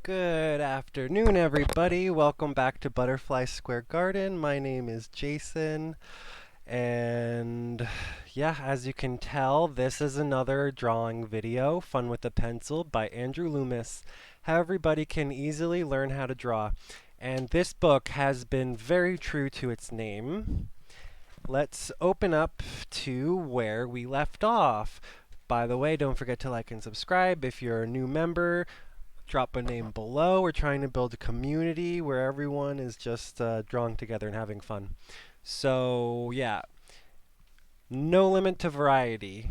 Good afternoon, everybody. Welcome back to Butterfly Square Garden. My name is Jason, and yeah, as you can tell, this is another drawing video, Fun with a Pencil by Andrew Loomis, how everybody can easily learn how to draw. And this book has been very true to its name. Let's open up to where we left off. By the way, don't forget to like and subscribe. If you're a new member, drop a name below. We're trying to build a community where everyone is just drawing together and having fun. So yeah, no limit to variety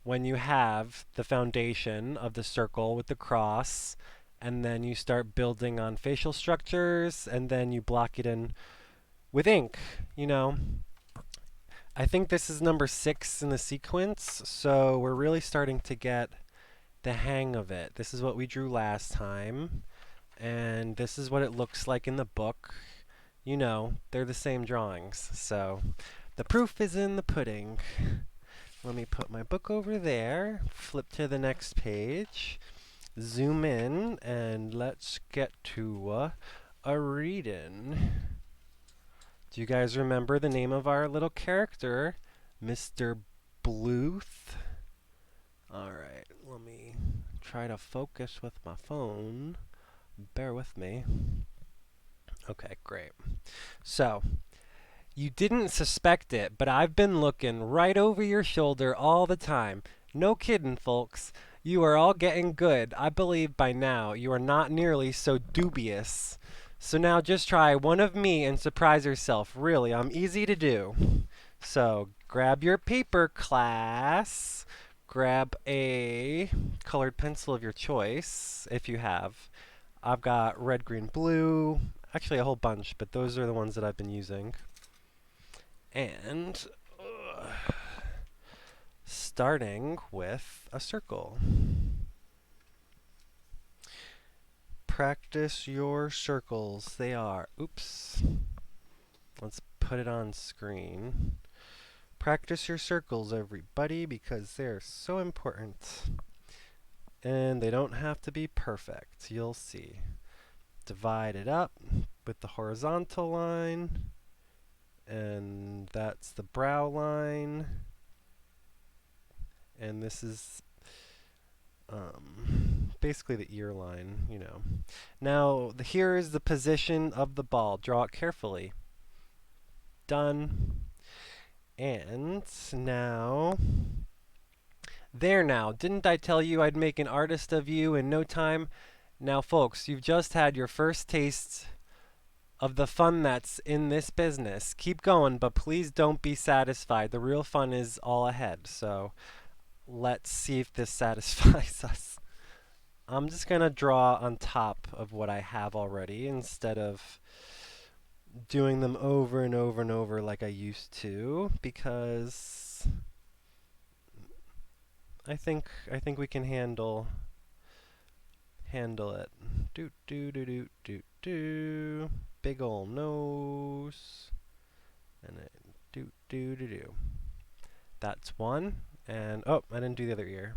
when you have the foundation of the circle with the cross, and then you start building on facial structures, and then you block it in with ink, you know. I think this is number 6 in the sequence, so we're really starting to get the hang of it. This is what we drew last time, and this is what it looks like in the book. You know, they're the same drawings, so the proof is in the pudding. Let me put my book over there, flip to the next page, zoom in, and let's get to a reading. Do you guys remember the name of our little character, Mr. Bluth? Alright, let me try to focus with my phone. Bear with me. Okay, great. So, you didn't suspect it, but I've been looking right over your shoulder all the time. No kidding, folks. You are all getting good. I believe by now you are not nearly so dubious. So now just try one of me and surprise yourself. Really, I'm easy to do. So, grab your paper, class. Grab a colored pencil of your choice, if you have. I've got red, green, blue. Actually, a whole bunch, but those are the ones that I've been using. And starting with a circle. Practice your circles. They are, oops. Let's put it on screen. Practice your circles, everybody, because they're so important. And they don't have to be perfect. You'll see. Divide it up with the horizontal line. And that's the brow line. And this is basically the ear line, you know. Now, here is the position of the ball. Draw it carefully. Done. And now, there now. Didn't I tell you I'd make an artist of you in no time? Now, folks, you've just had your first taste of the fun that's in this business. Keep going, but please don't be satisfied. The real fun is all ahead. So let's see if this satisfies us. I'm just going to draw on top of what I have already instead of doing them over and over and over like I used to, because I think we can handle it. Do do do do do do. Big ol' nose. And then do do do do. That's one. And oh, I didn't do the other ear.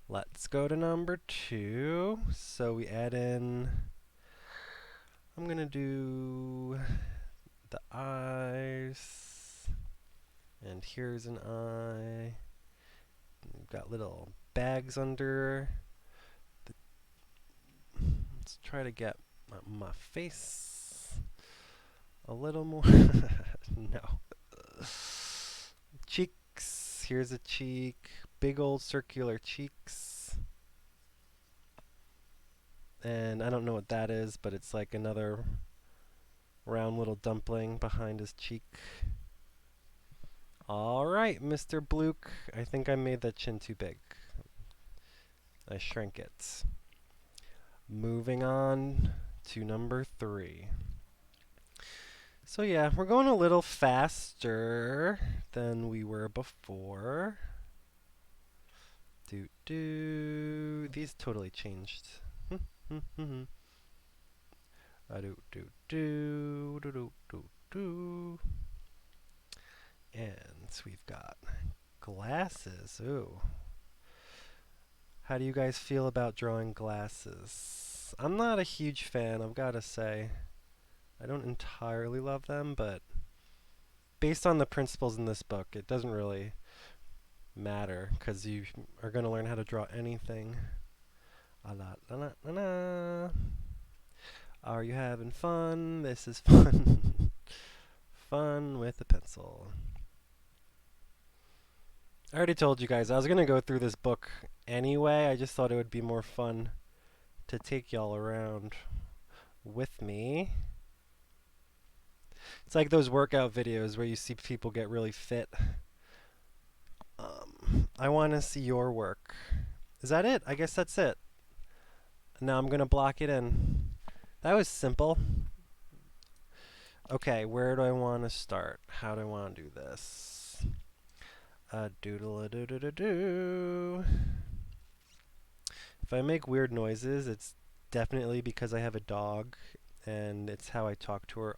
Let's go to number 2. So we add in, I'm gonna do the eyes, and here's an eye. We've got little bags under. Let's try to get my face a little more. No. Cheeks. Here's a cheek. Big old circular cheeks. And I don't know what that is, but it's like another round little dumpling behind his cheek. Alright, Mr. Bluke. I think I made that chin too big. I shrank it. Moving on to number 3. So yeah, we're going a little faster than we were before. These totally changed. Do do do do do do do. And we've got glasses. Ooh. How do you guys feel about drawing glasses? I'm not a huge fan, I've got to say. I don't entirely love them, but based on the principles in this book, it doesn't really matter because you are going to learn how to draw anything. La la la la la. Are you having fun? This is fun. Fun with a pencil. I already told you guys I was going to go through this book anyway. I just thought it would be more fun to take y'all around with me. It's like those workout videos where you see people get really fit. I want to see your work. Is that it? I guess that's it. Now I'm going to block it in. That was simple. Okay, where do I want to start? How do I want to do this? Doodle-a-doo-doo-doo-doo. If I make weird noises, it's definitely because I have a dog, and it's how I talk to her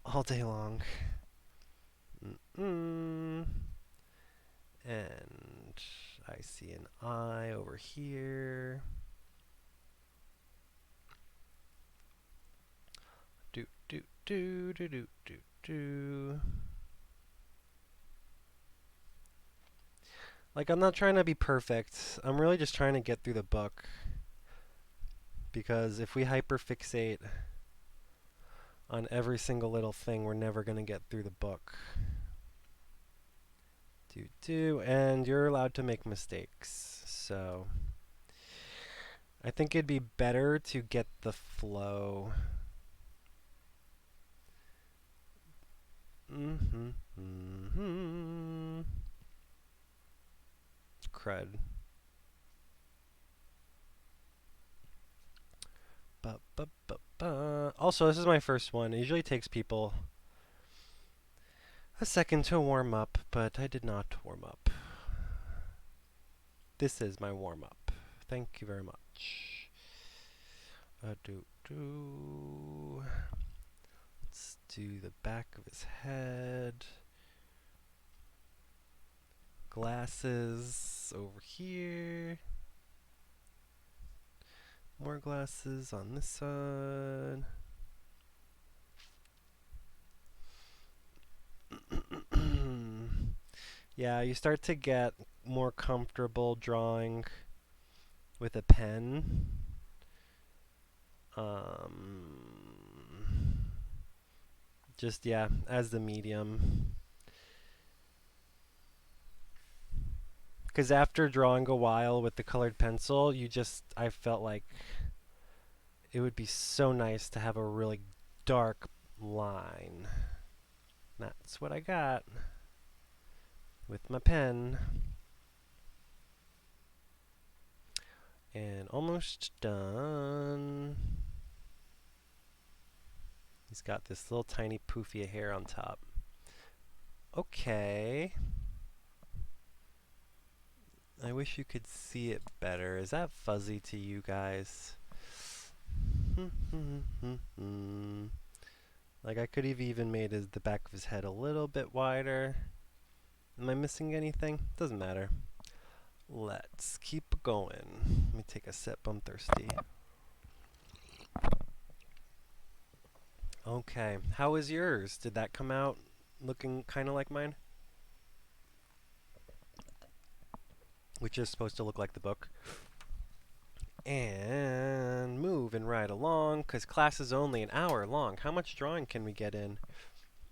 all day long. And I see an eye over here. Do do do do do do do. Like, I'm not trying to be perfect. I'm really just trying to get through the book. Because if we hyperfixate on every single little thing, we're never going to get through the book. And you're allowed to make mistakes. So I think it'd be better to get the flow. Crud. Also, this is my first one. It usually takes people a second to warm up, but I did not warm up. This is my warm-up. Thank you very much. Let's do the back of his head. Glasses over here. More glasses on this side. Yeah, you start to get more comfortable drawing with a pen. Just, yeah, as the medium. Because after drawing a while with the colored pencil, I felt like it would be so nice to have a really dark line. That's what I got with my pen. And almost done. He's got this little tiny poofy hair on top. Okay. I wish you could see it better. Is that fuzzy to you guys? Like, I could have even made the back of his head a little bit wider. Am I missing anything? Doesn't matter. Let's keep going. Let me take a sip. I'm thirsty. Okay. How was yours? Did that come out looking kind of like mine? Which is supposed to look like the book. And moving right along, because class is only an hour long. How much drawing can we get in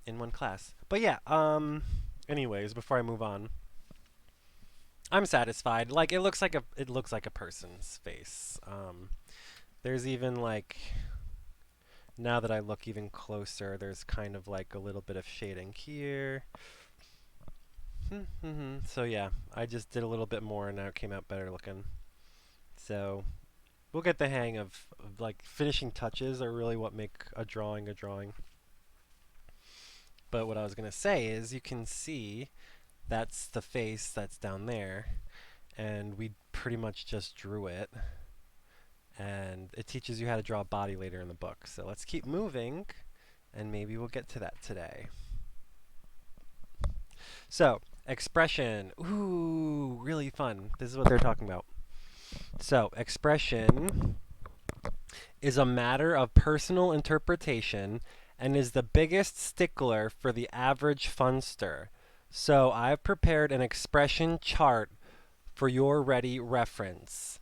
one class? But yeah, anyways, before I move on, I'm satisfied. Like, it looks like a person's face. There's even like, now that I look even closer, there's kind of like a little bit of shading here. So yeah, I just did a little bit more and now it came out better looking. So we'll get the hang of like finishing touches are really what make a drawing a drawing. But what I was going to say is you can see that's the face that's down there, and we pretty much just drew it. And it teaches you how to draw a body later in the book. So let's keep moving, and maybe we'll get to that today. So, expression. Ooh, really fun. This is what they're talking about. So, expression is a matter of personal interpretation and is the biggest stickler for the average funster. So, I've prepared an expression chart for your ready reference.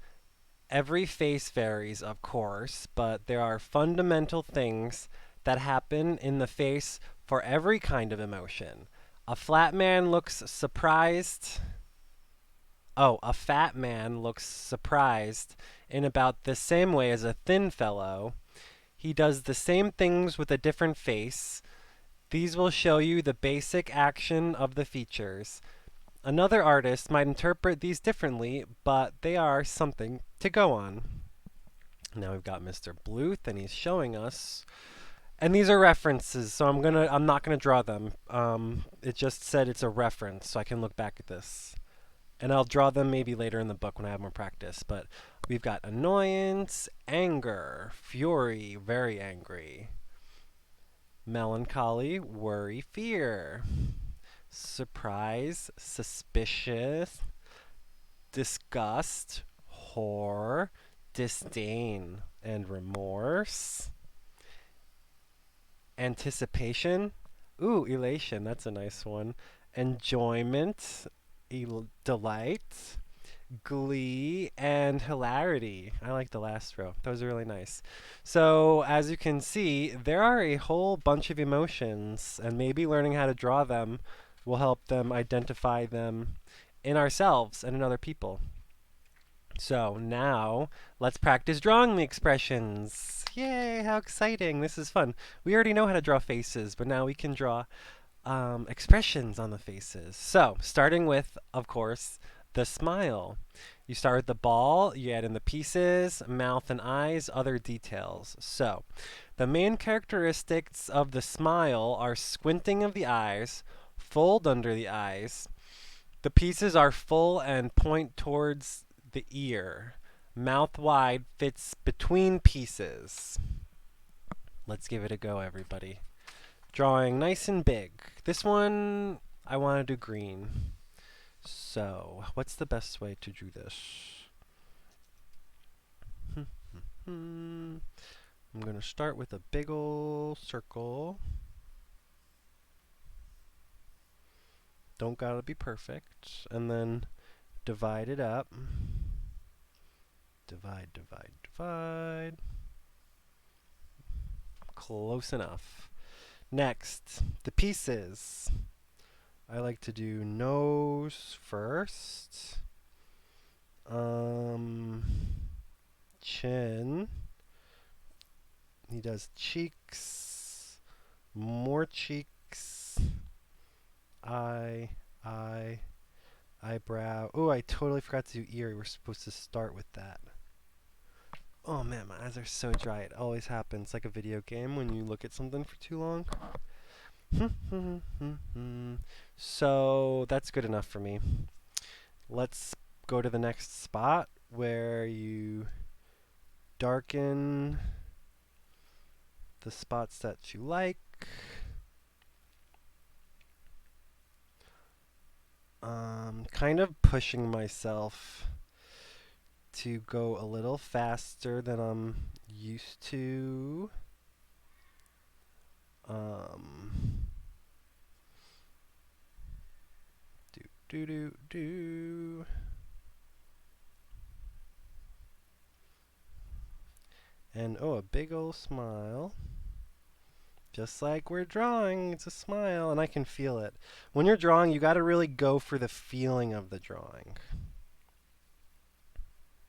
Every face varies, of course, but there are fundamental things that happen in the face for every kind of emotion. A flat man looks surprised. Oh, a fat man looks surprised in about the same way as a thin fellow. He does the same things with a different face. These will show you the basic action of the features. Another artist might interpret these differently, but they are something to go on. Now we've got Mr. Bluth, and he's showing us. And these are references, so I'm not gonna draw them. It just said it's a reference, so I can look back at this. And I'll draw them maybe later in the book when I have more practice. But we've got annoyance, anger, fury, very angry, melancholy, worry, fear, surprise, suspicious, disgust, horror, disdain, and remorse. Anticipation. Ooh, elation. That's a nice one. Enjoyment, delight, glee, and hilarity. I like the last row. Those are really nice. So, as you can see, there are a whole bunch of emotions, and maybe learning how to draw them will help them identify them in ourselves and in other people. So now, let's practice drawing the expressions. Yay, how exciting. This is fun. We already know how to draw faces, but now we can draw expressions on the faces. So, starting with, of course, the smile. You start with the ball, you add in the pieces, mouth and eyes, other details. So, the main characteristics of the smile are squinting of the eyes, fold under the eyes. The pieces are full and point towards the ear. Mouth wide fits between pieces. Let's give it a go, everybody. Drawing nice and big. This one, I want to do green. So, what's the best way to do this? I'm going to start with a big ol' circle. Don't gotta be perfect. And then divide it up. Divide, divide, divide. Close enough. Next, the pieces. I like to do nose first. Chin. He does cheeks. More cheeks. Eye. Eyebrow. Oh, I totally forgot to do ear. We're supposed to start with that. Oh man, my eyes are so dry. It always happens, like a video game when you look at something for too long. So that's good enough for me. Let's go to the next spot where you darken the spots that you like. Kind of pushing myself to go a little faster than I'm used to. Do. And oh, a big old smile. Just like we're drawing, it's a smile, and I can feel it. When you're drawing, you got to really go for the feeling of the drawing.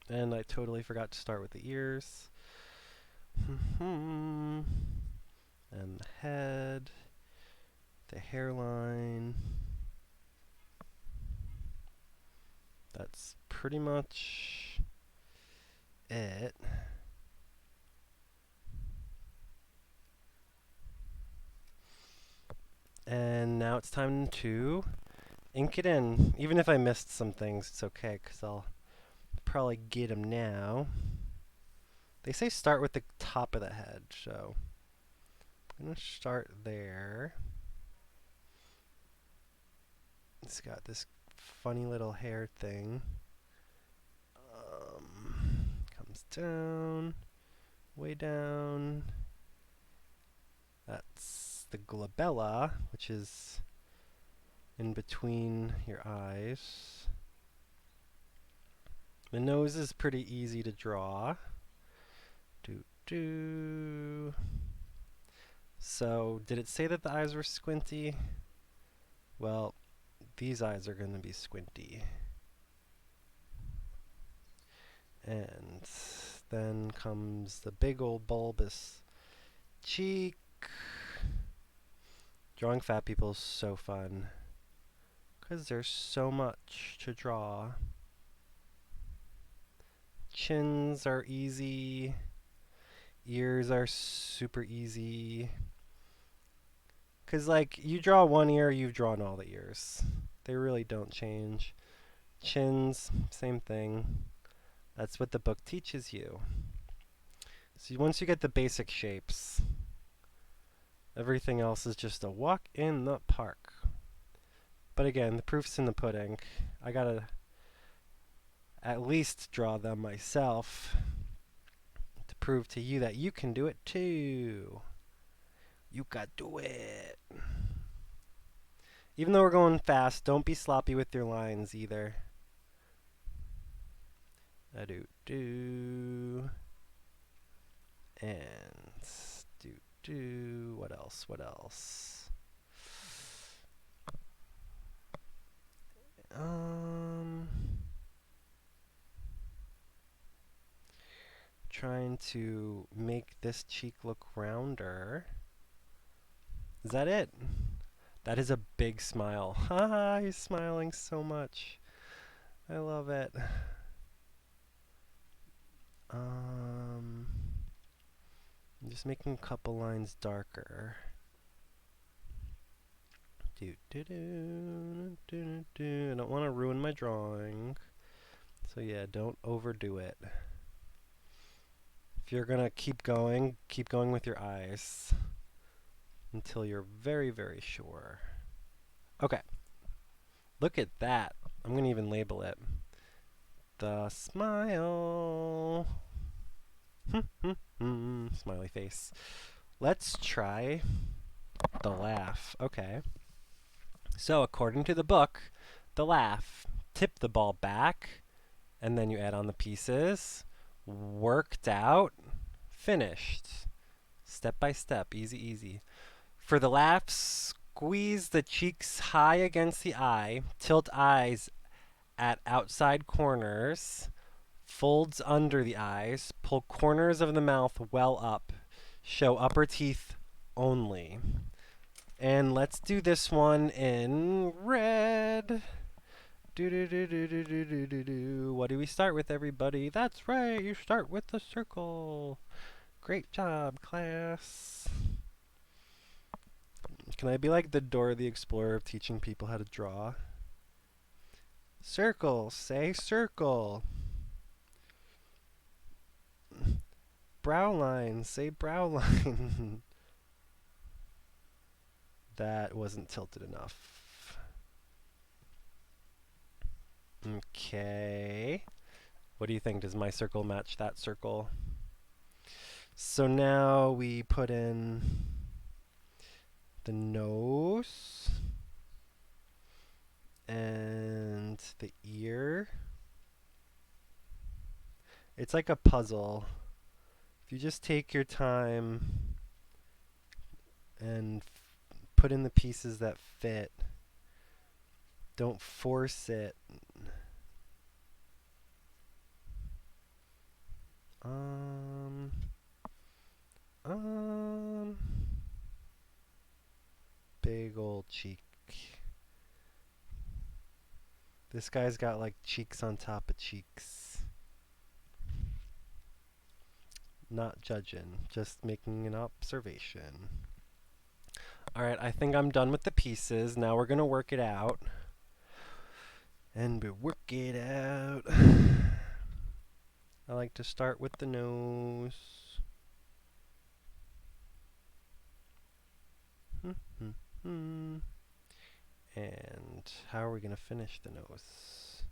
And I totally forgot to start with the ears. And the head, the hairline. That's pretty much it. And now it's time to ink it in. Even if I missed some things, it's okay, because I'll probably get them now. They say start with the top of the head, so I'm going to start there. It's got this funny little hair thing. Comes down, way down. That's the glabella, which is in between your eyes. The nose is pretty easy to draw. So, did it say that the eyes were squinty? Well, these eyes are going to be squinty. And then comes the big old bulbous cheek. Drawing fat people is so fun, because there's so much to draw. Chins are easy. Ears are super easy. Because, like, you draw one ear, you've drawn all the ears. They really don't change. Chins, same thing. That's what the book teaches you. So once you get the basic shapes, everything else is just a walk in the park. But again, the proof's in the pudding. I gotta at least draw them myself to prove to you that you can do it too. You can do it. Even though we're going fast, don't be sloppy with your lines either. Do. And do. What else? What else? Trying to make this cheek look rounder. Is that it? That is a big smile. Haha, he's smiling so much. I love it. I'm just making a couple lines darker. I don't want to ruin my drawing. So yeah, don't overdo it. If you're gonna keep going with your eyes until you're very, very sure. Okay. Look at that. I'm gonna even label it. The smile. Smiley face. Let's try the laugh. Okay. So according to the book, the laugh. Tip the ball back, and then you add on the pieces. Worked out. Finished. Step by step. Easy, easy. For the laugh, squeeze the cheeks high against the eye. Tilt eyes at outside corners. Folds under the eyes. Pull corners of the mouth well up. Show upper teeth only. And let's do this one in red. What do we start with, everybody? That's right, you start with the circle. Great job, class. Can I be like the Dora the Explorer of teaching people how to draw? Circle, say circle. Brow line, say brow line. That wasn't tilted enough. Okay. What do you think? Does my circle match that circle? So now we put in the nose and the ear. It's like a puzzle. If you just take your time and put in the pieces that fit, don't force it. Big old cheek. This guy's got like cheeks on top of cheeks. Not judging, just making an observation. Alright, I think I'm done with the pieces. Now we're gonna work it out. And we work it out. I like to start with the nose. And how are we going to finish the nose?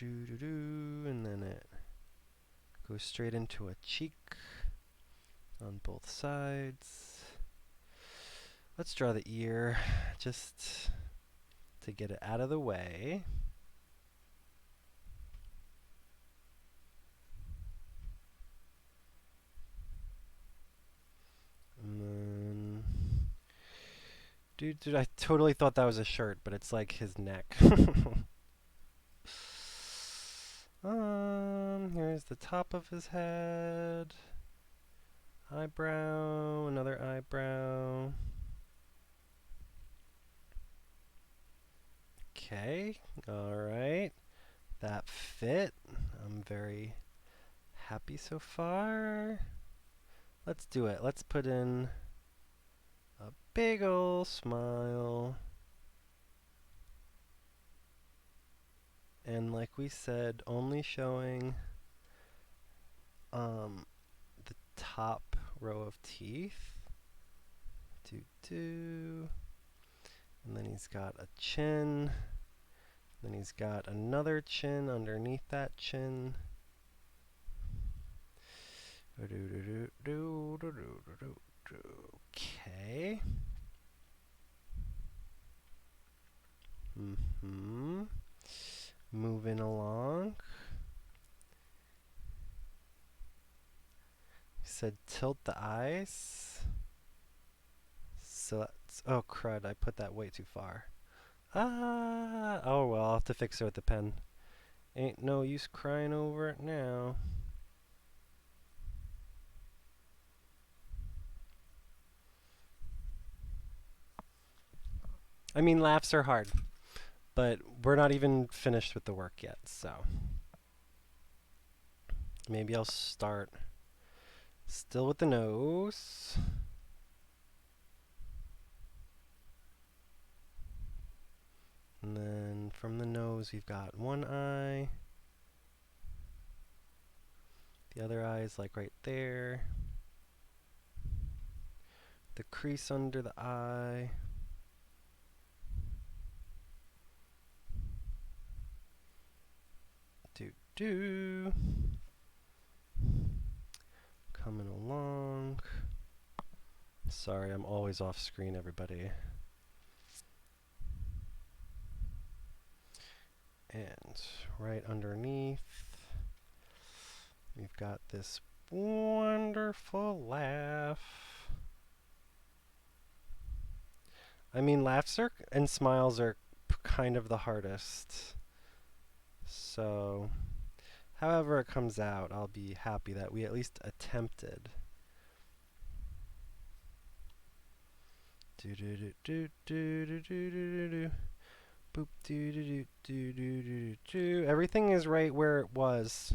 And then it goes straight into a cheek on both sides. Let's draw the ear just to get it out of the way. And then, dude, I totally thought that was a shirt, but it's like his neck. Here's the top of his head. Eyebrow, another eyebrow. Okay, alright. That fit. I'm very happy so far. Let's do it. Let's put in a big ol' smile. And like we said, only showing the top row of teeth. And then he's got a chin. Then he's got another chin underneath that chin. Okay. Moving along. He said tilt the eyes. So that's, oh crud, I put that way too far. Oh well, I'll have to fix it with the pen. Ain't no use crying over it now. I mean, laughs are hard, but we're not even finished with the work yet, so maybe I'll start still with the nose. And then from the nose, we've got one eye. The other eye is like right there. The crease under the eye. Coming along. Sorry, I'm always off screen, everybody. And right underneath, we've got this wonderful laugh. I mean, laughs and smiles are kind of the hardest. So, however it comes out, I'll be happy that we at least attempted. Boop, everything is right where it was.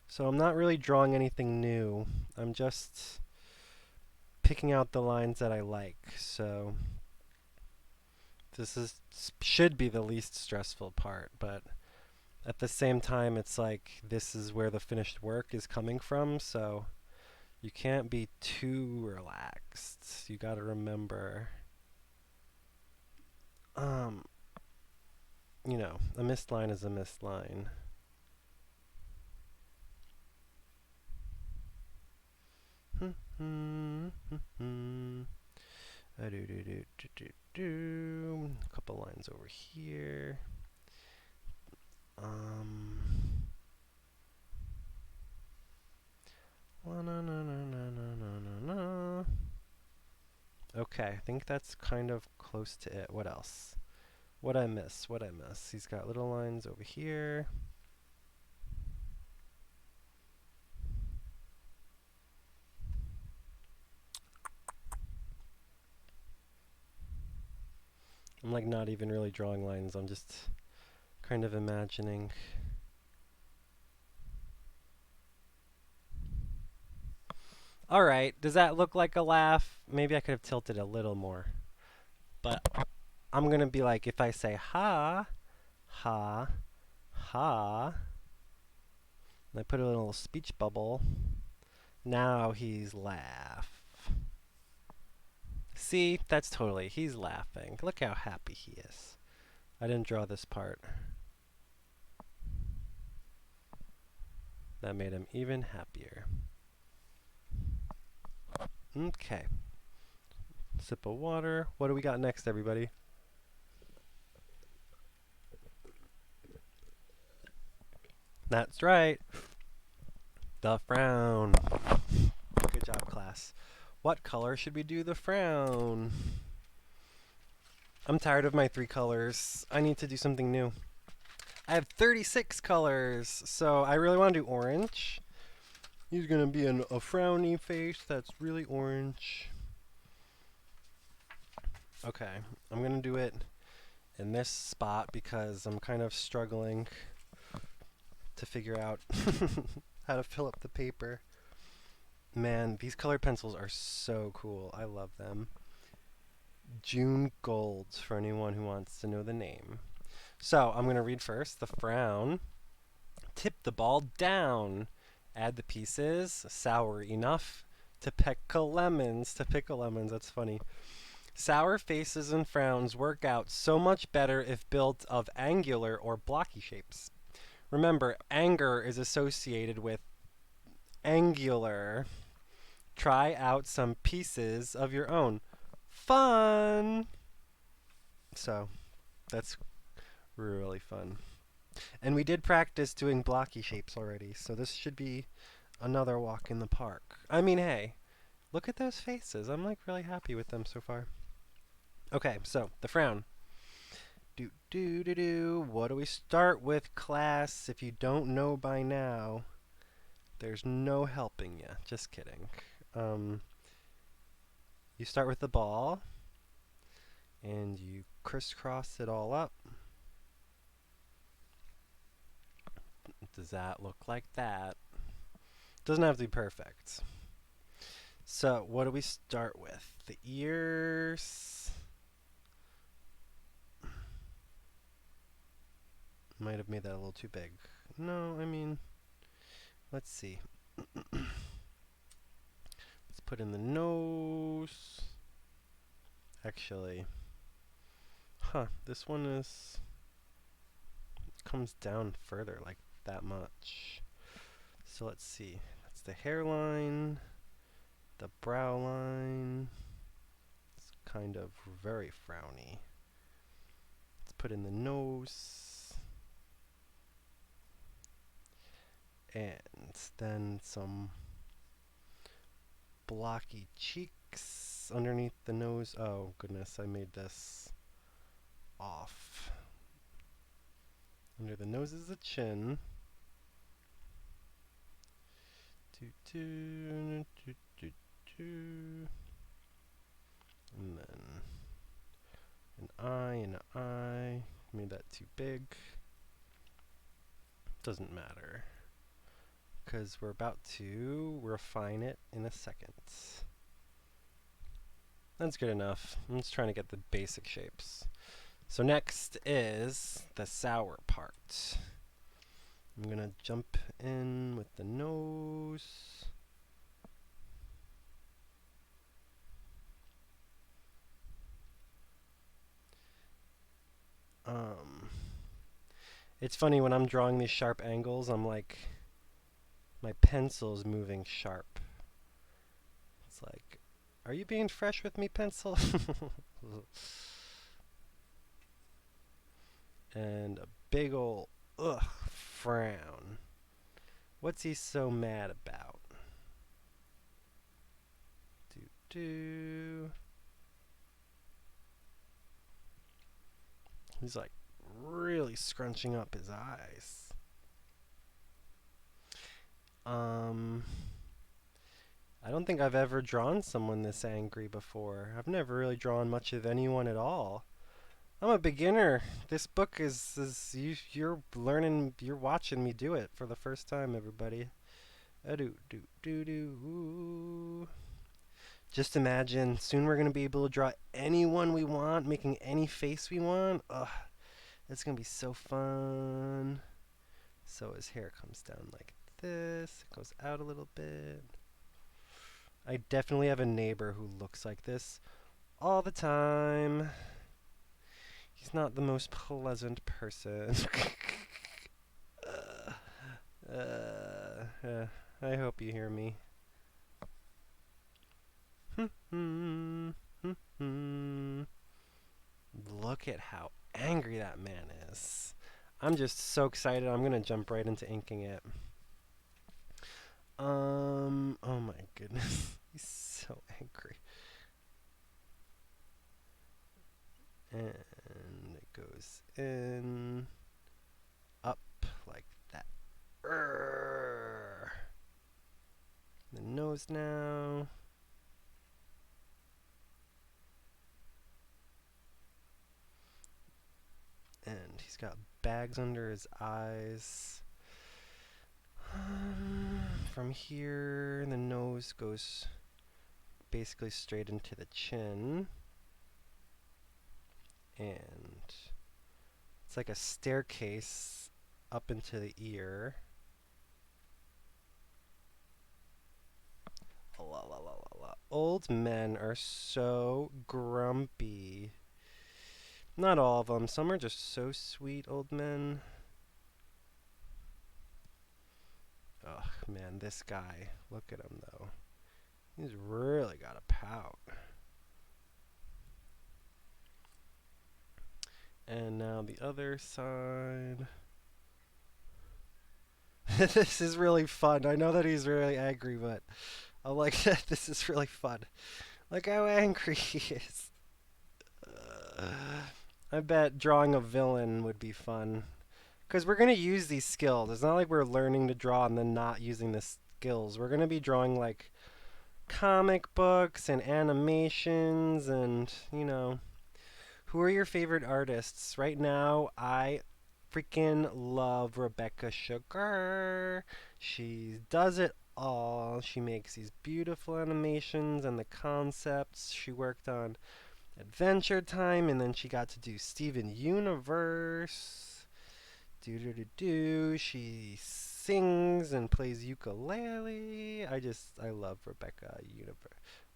So I'm not really drawing anything new. I'm just picking out the lines that I like. So this should be the least stressful part, but at the same time, it's like this is where the finished work is coming from, so you can't be too relaxed. You gotta remember, you know, a missed line is a missed line. A couple lines over here. Okay, I think that's kind of close to it. What else? What'd I miss? He's got little lines over here. I'm like not even really drawing lines. I'm just kind of imagining. All right, does that look like a laugh? Maybe I could have tilted a little more. But I'm going to be like, if I say ha, ha, ha, and I put a little speech bubble, now he's laugh. See, that's totally, he's laughing. Look how happy he is. I didn't draw this part. That made him even happier. Okay. Sip of water. What do we got next, everybody? That's right. The frown. Good job, class. What color should we do the frown? I'm tired of my 3 colors. I need to do something new. I have 36 colors, so I really want to do orange. He's going to be a frowny face that's really orange. Okay, I'm going to do it in this spot because I'm kind of struggling to figure out how to fill up the paper. Man, these colored pencils are so cool. I love them. June Golds for anyone who wants to know the name. So I'm going to read first. The frown. Tip the ball down. Add the pieces. Sour enough to pickle lemons. That's funny. Sour faces and frowns work out so much better if built of angular or blocky shapes. Remember, anger is associated with angular. Try out some pieces of your own. Fun! So, that's really fun. And we did practice doing blocky shapes already, so this should be another walk in the park. I mean, hey, look at those faces. I'm like really happy with them so far. Okay, so the frown. What do we start with, class? If you don't know by now, there's no helping you. Just kidding. You start with the ball, and you crisscross it all up. Does that look like that? Doesn't have to be perfect. So, what do we start with? The ears. Might have made that a little too big. No, I mean, let's see. Let's put in the nose. Actually, this one comes down further, like that much. So let's see. That's the hairline, the brow line. It's kind of very frowny. Let's put in the nose. And then some blocky cheeks underneath the nose. Oh goodness, I made this off. Under the nose is the chin. And then an eye and an eye. Made that too big. Doesn't matter, because we're about to refine it in a second. That's good enough. I'm just trying to get the basic shapes. So next is the sour part. I'm going to jump in with the nose. It's funny when I'm drawing these sharp angles, I'm like, my pencil's moving sharp. It's like, are you being fresh with me, pencil? And a big ol' frown. What's he so mad about? He's like really scrunching up his eyes. I don't think I've ever drawn someone this angry before. I've never really drawn much of anyone at all. I'm a beginner. This book is you're learning, you're watching me do it for the first time, everybody. Just imagine, soon we're going to be able to draw anyone we want, making any face we want. Ugh, it's going to be so fun. So his hair comes down like this. It goes out a little bit. I definitely have a neighbor who looks like this all the time. He's not the most pleasant person. I hope you hear me. Look at how angry that man is. I'm just so excited. I'm going to jump right into inking it. Oh my goodness. He's so angry. And it goes in, up like that. The nose now. And he's got bags under his eyes. From here, the nose goes basically straight into the chin. And it's like a staircase up into the ear. La, la, la, la, la. Old men are so grumpy. Not all of them. Some are just so sweet, old men. Ugh, man, this guy. Look at him, though. He's really got a pout. And now the other side. This is really fun. I know that he's really angry, but I like that. This is really fun. Look how angry he is. I bet drawing a villain would be fun. Because we're going to use these skills. It's not like we're learning to draw and then not using the skills. We're going to be drawing like comic books and animations and, you know. Who are your favorite artists? Right now, I freaking love Rebecca Sugar. She does it all. She makes these beautiful animations and the concepts. She worked on Adventure Time, and then she got to do Steven Universe. Do. She sings and plays ukulele. I love Rebecca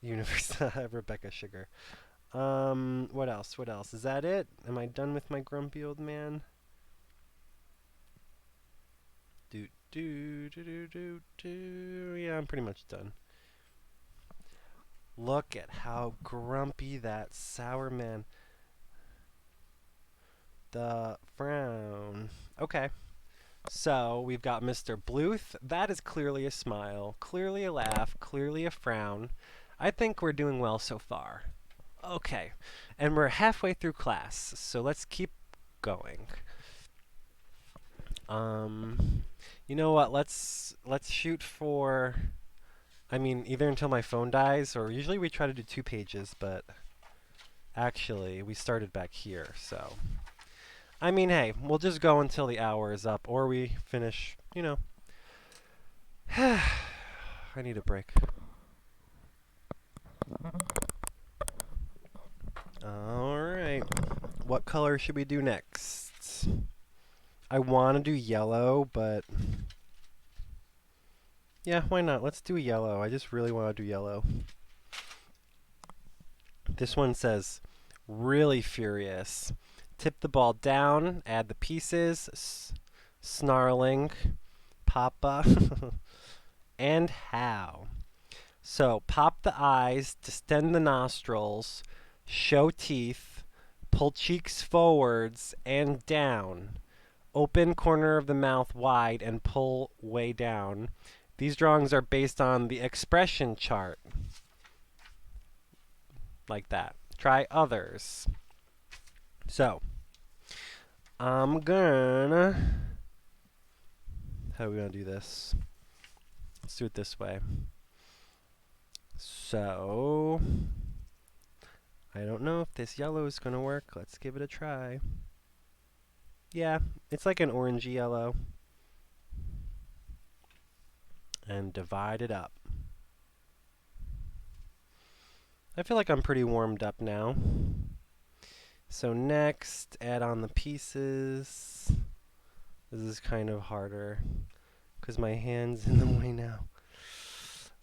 Universe. Rebecca Sugar. What else? What else? Is that it? Am I done with my grumpy old man? Yeah, I'm pretty much done. Look at how grumpy that sour man. The Frown. Okay. So, we've got Mr. Bluth. That is clearly a smile, clearly a laugh, clearly a frown. I think we're doing well so far. Okay. And we're halfway through class, so let's keep going. You know what? Let's shoot for, I mean, either until my phone dies, or usually we try to do 2 pages, but actually we started back here, so. I mean, hey, we'll just go until the hour is up, or we finish, you know. I need a break. Alright. What color should we do next? I want to do yellow, but yeah, why not? Let's do yellow. I just really want to do yellow. This one says, really furious. Tip the ball down, add the pieces, snarling, papa, and how. So, pop the eyes, distend the nostrils, show teeth, pull cheeks forwards and down. Open corner of the mouth wide and pull way down. These drawings are based on the expression chart. Like that. Try others. So, I'm gonna... How are we gonna do this? Let's do it this way. So, I don't know if this yellow is gonna work. Let's give it a try. Yeah, it's like an orangey yellow. And divide it up. I feel like I'm pretty warmed up now. So next, add on the pieces. This is kind of harder because my hand's in the way now.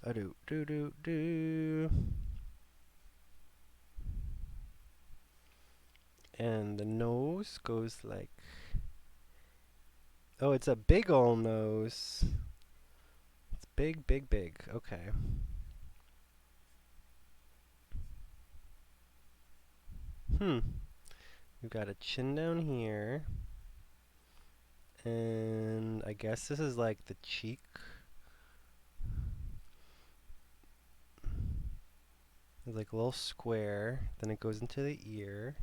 Do do do do. And the nose goes like, oh, it's a big ol' nose. It's big, big, big. Okay. We've got a chin down here. And I guess this is like the cheek. It's like a little square. Then it goes into the ear.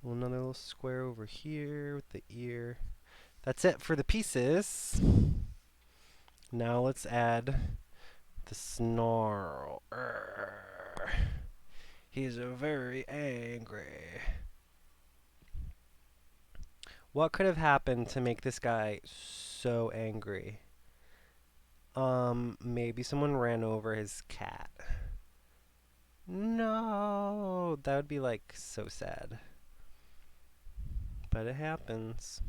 Another little square over here with the ear. That's it for the pieces. Now let's add the snarl. He's very angry. What could have happened to make this guy so angry? Maybe someone ran over his cat. No, that would be like so sad. But it happens.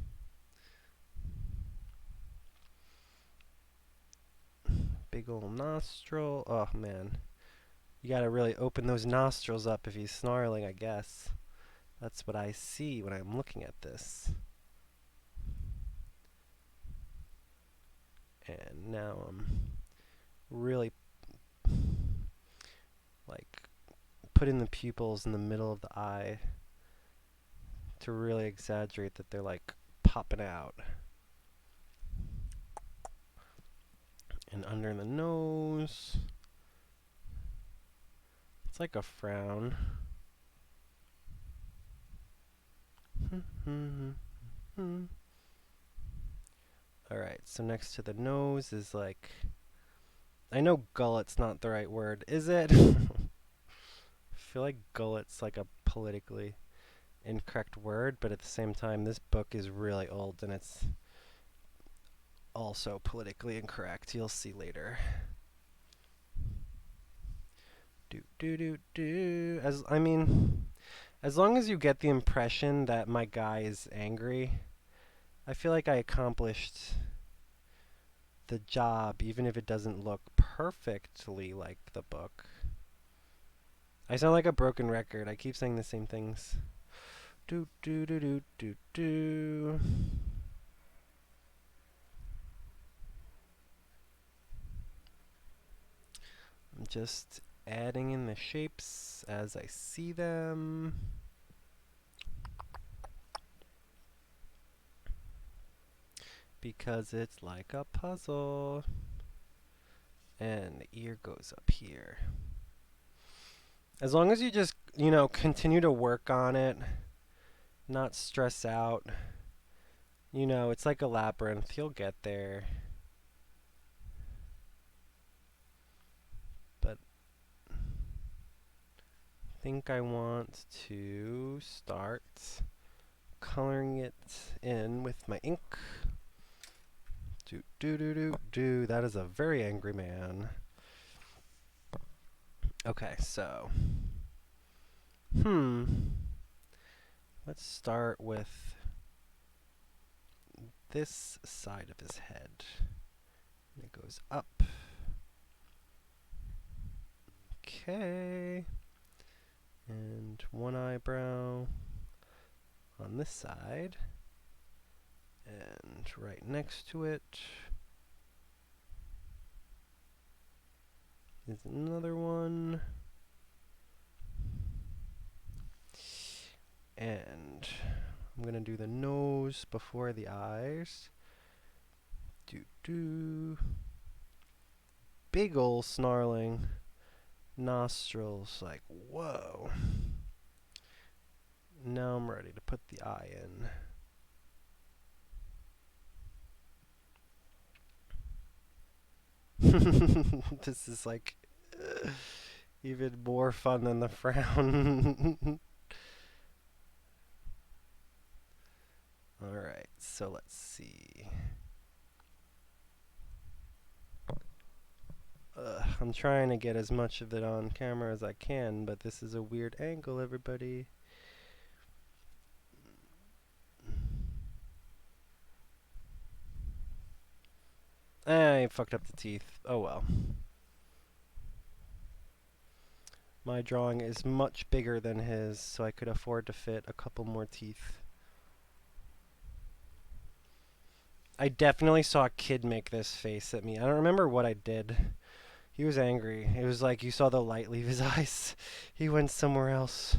Big old nostril. Oh man. You gotta really open those nostrils up if he's snarling, I guess. That's what I see when I'm looking at this. And now I'm really like putting the pupils in the middle of the eye to really exaggerate that they're like popping out. And under the nose, it's like a frown. Alright, so next to the nose is like, I know gullet's not the right word, is it? I feel like gullet's like a politically incorrect word, but at the same time, this book is really old and it's also politically incorrect. You'll see later. As long as you get the impression that my guy is angry, I feel like I accomplished the job, even if it doesn't look perfectly like the book. I sound like a broken record. I keep saying the same things. Do do do do do do. I'm just adding in the shapes as I see them. Because it's like a puzzle. And the ear goes up here. As long as you just, continue to work on it, not stress out. It's like a labyrinth. You'll get there. But I think I want to start coloring it in with my ink. Do do do do do. That is a very angry man. Okay, so let's start with this side of his head. And it goes up. Okay. And one eyebrow on this side. And right next to it is another one. And I'm going to do the nose before the eyes. Big ol' snarling nostrils, like, whoa. Now I'm ready to put the eye in. This is like even more fun than the frown. Alright, so let's see. I'm trying to get as much of it on camera as I can, but this is a weird angle, everybody. I fucked up the teeth. Oh well. My drawing is much bigger than his, so I could afford to fit a couple more teeth. I definitely saw a kid make this face at me. I don't remember what I did. He was angry. It was like you saw the light leave his eyes. He went somewhere else.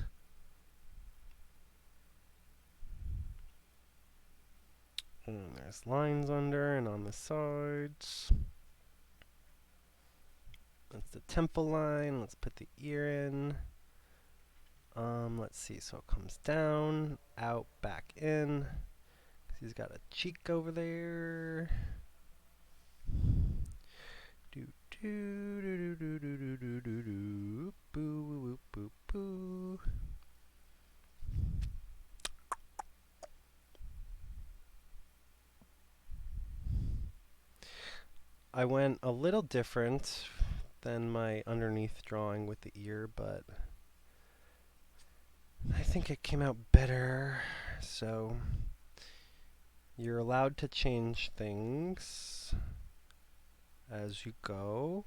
And there's lines under and on the sides. That's the temple line. Let's put the ear in. Let's see. So it comes down, out, back in. He's got a cheek over there. Do do do do do do do do do. Boo boo boo boo. I went a little different than my underneath drawing with the ear, but I think it came out better. So you're allowed to change things as you go.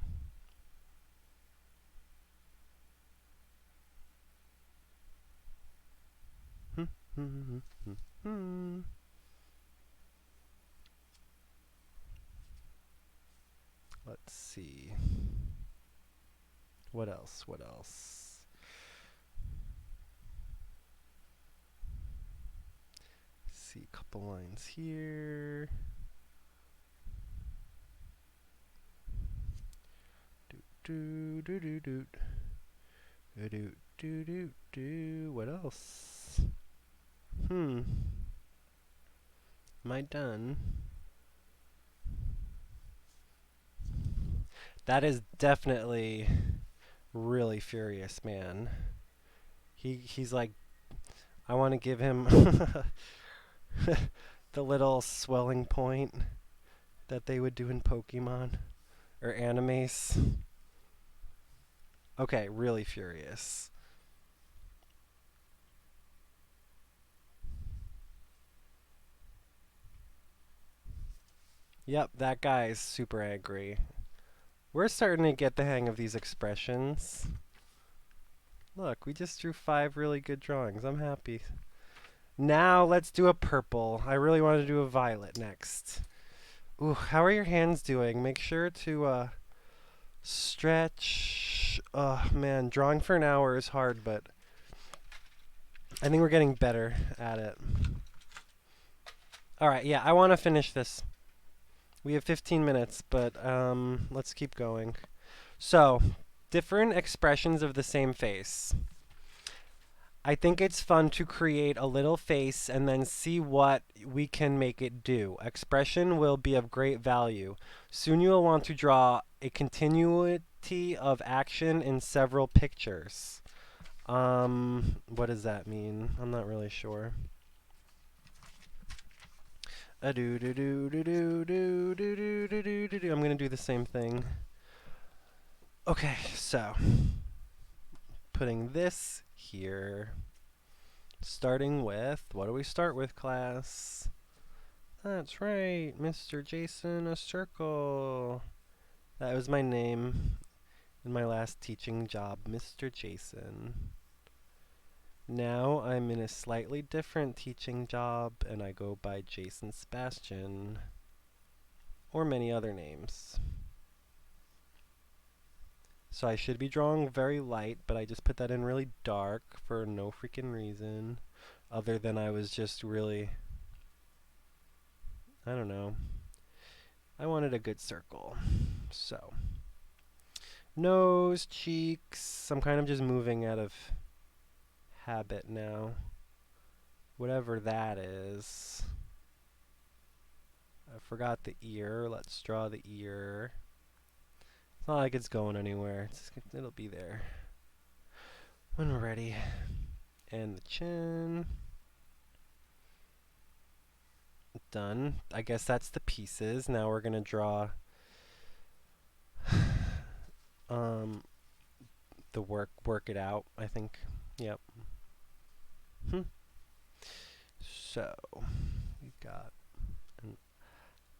Let's see. What else? What else? See a couple lines here. Do do do do do do do do do. What else? Am I done? That is definitely really furious, man. He's like, I want to give him the little swelling point that they would do in Pokemon or animes. Okay, really furious. Yep, that guy is super angry. We're starting to get the hang of these expressions. Look, we just drew 5 really good drawings. I'm happy. Now let's do a purple. I really want to do a violet next. Ooh, how are your hands doing? Make sure to stretch. Oh man, drawing for an hour is hard, but I think we're getting better at it. All right, yeah, I want to finish this. We have 15 minutes, but let's keep going. So, different expressions of the same face. I think it's fun to create a little face and then see what we can make it do. Expression will be of great value. Soon you will want to draw a continuity of action in several pictures. What does that mean? I'm not really sure. I'm gonna do the same thing. Okay, so putting this here, starting with, what do we start with, class? That's right, Mr. Jason, a circle. That was my name in my last teaching job, Mr. Jason. Now I'm in a slightly different teaching job, and I go by Jason Sebastian, or many other names. So I should be drawing very light, but I just put that in really dark for no freaking reason, other than I was just really, I don't know. I wanted a good circle. So, nose, cheeks, I'm kind of just moving out of habit now. Whatever that is. I forgot the ear. Let's draw the ear. It's not like it's going anywhere. It'll be there when we're ready. And the chin. Done. I guess that's the pieces. Now we're going to draw um, the work it out, I think. Yep. So, we got an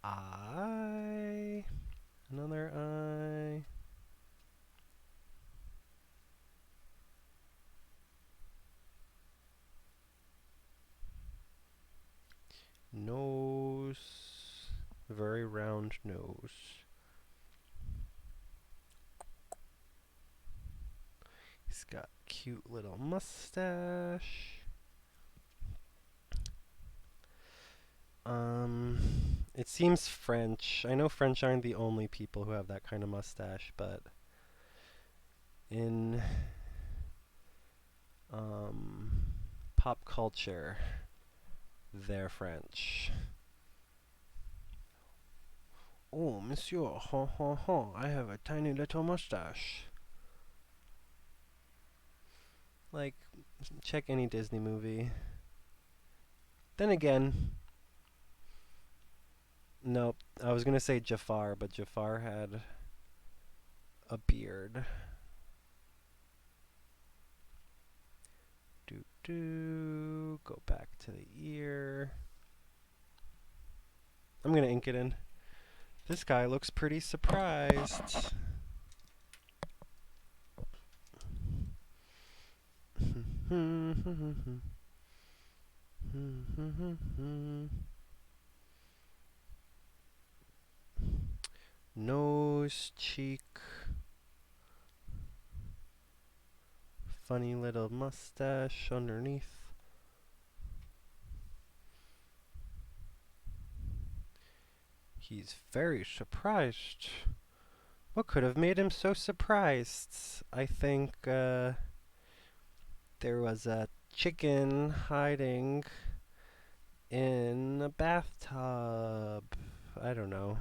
eye, another eye, nose, very round nose. He's got cute little mustache. It seems French. I know French aren't the only people who have that kind of mustache, but in pop culture, they're French. Oh, monsieur, ha ha ha, I have a tiny little mustache. Like, check any Disney movie. Then again, nope, I was gonna say Jafar, but Jafar had a beard. Go back to the ear. I'm gonna ink it in. This guy looks pretty surprised. Nose, cheek, funny little mustache underneath. He's very surprised. What could have made him so surprised? I think there was a chicken hiding in a bathtub. I don't know.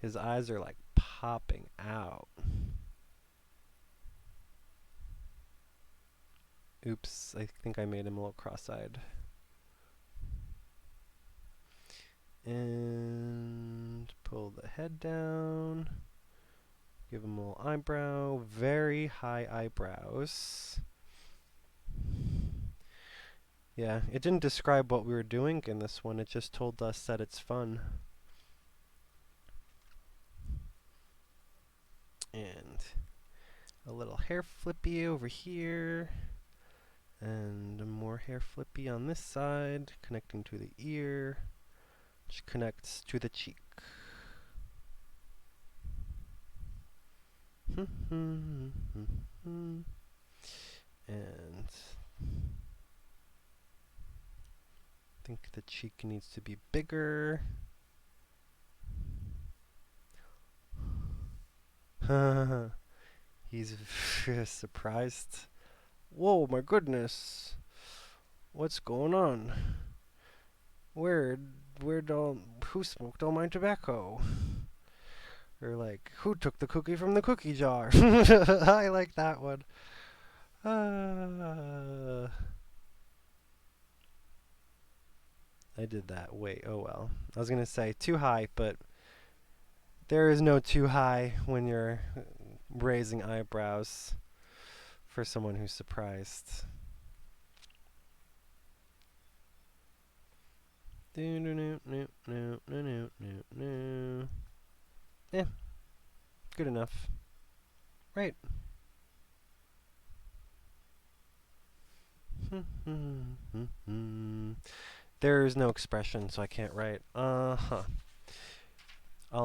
His eyes are like popping out. Oops, I think I made him a little cross-eyed. And pull the head down. Give him a little eyebrow. Very high eyebrows. Yeah, it didn't describe what we were doing in this one. It just told us that it's fun. And a little hair flippy over here. And more hair flippy on this side, connecting to the ear, which connects to the cheek. And I think the cheek needs to be bigger. He's surprised. Whoa, my goodness. What's going on? Who smoked all my tobacco? Or like, who took the cookie from the cookie jar? I like that one. I did that. Wait, oh well. I was gonna say too high, but there is no too high when you're raising eyebrows for someone who's surprised. Yeah, good enough. Right. There's no expression, so I can't write. I'll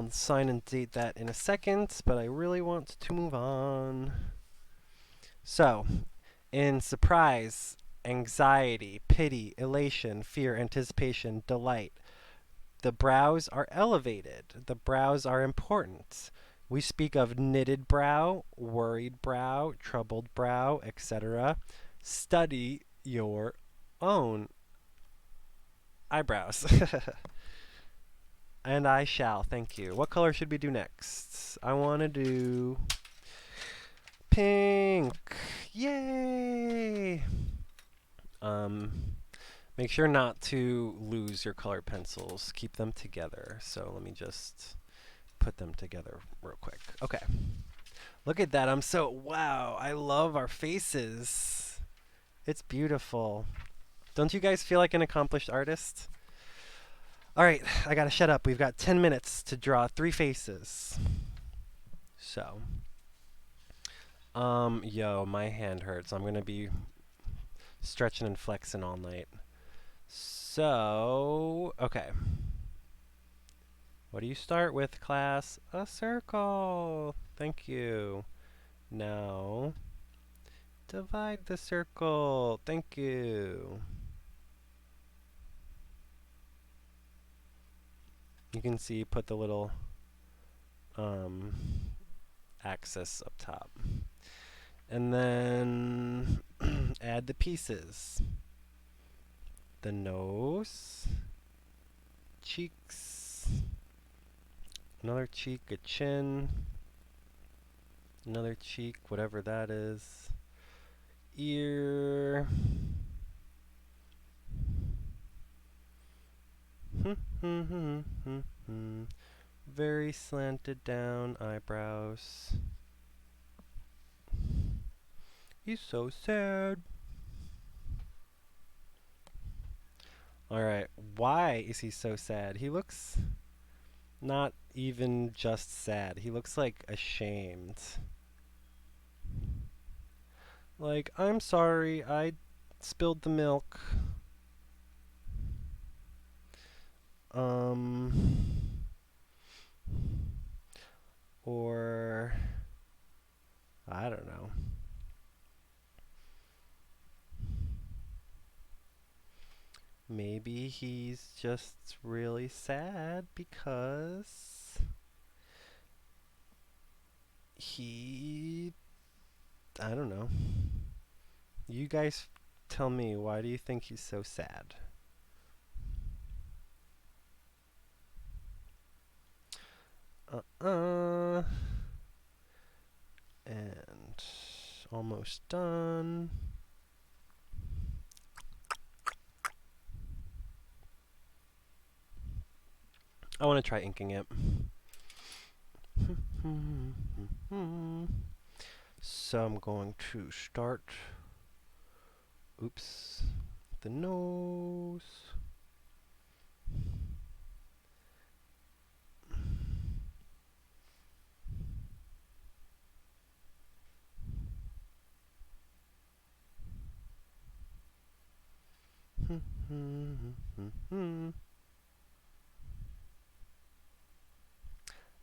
sign and date that in a second, but I really want to move on. So, in surprise, anxiety, pity, elation, fear, anticipation, delight, the brows are elevated. The brows are important. We speak of knitted brow, worried brow, troubled brow, etc. Study your own eyebrows. And I shall, thank you. What color should we do next? I want to do pink. Yay! Make sure not to lose your colored pencils. Keep them together. So let me just put them together real quick. Okay. Look at that. Wow, I love our faces. It's beautiful. Don't you guys feel like an accomplished artist? All right, I gotta shut up. We've got 10 minutes to draw 3 faces. So, yo, my hand hurts. I'm gonna be stretching and flexing all night. So, okay. What do you start with, class? A circle. Thank you. Now, divide the circle. Thank you. You can see, put the little axis up top. And then add the pieces. The nose, cheeks, another cheek, a chin, another cheek, whatever that is, ear, very slanted down eyebrows. He's so sad. Alright, why is he so sad? He looks not even just sad. He looks like ashamed. Like, I'm sorry, I spilled the milk. Or I don't know. Maybe he's just really sad because I don't know. You guys tell me, why do you think he's so sad? And almost done. I want to try inking it. So I'm going to start, the nose.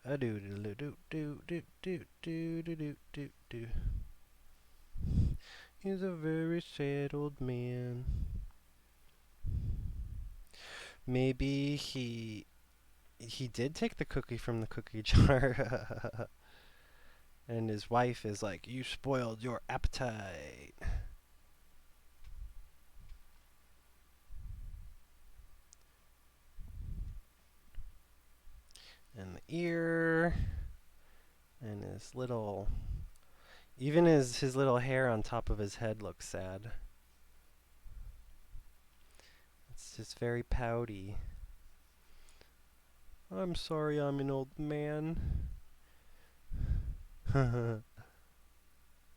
A do do do do do do do do do do do. He's a very sad old man. Maybe he did take the cookie from the cookie jar. And his wife is like, "You spoiled your appetite." And the ear, and his little, even his little hair on top of his head looks sad. It's just very pouty. I'm sorry, I'm an old man.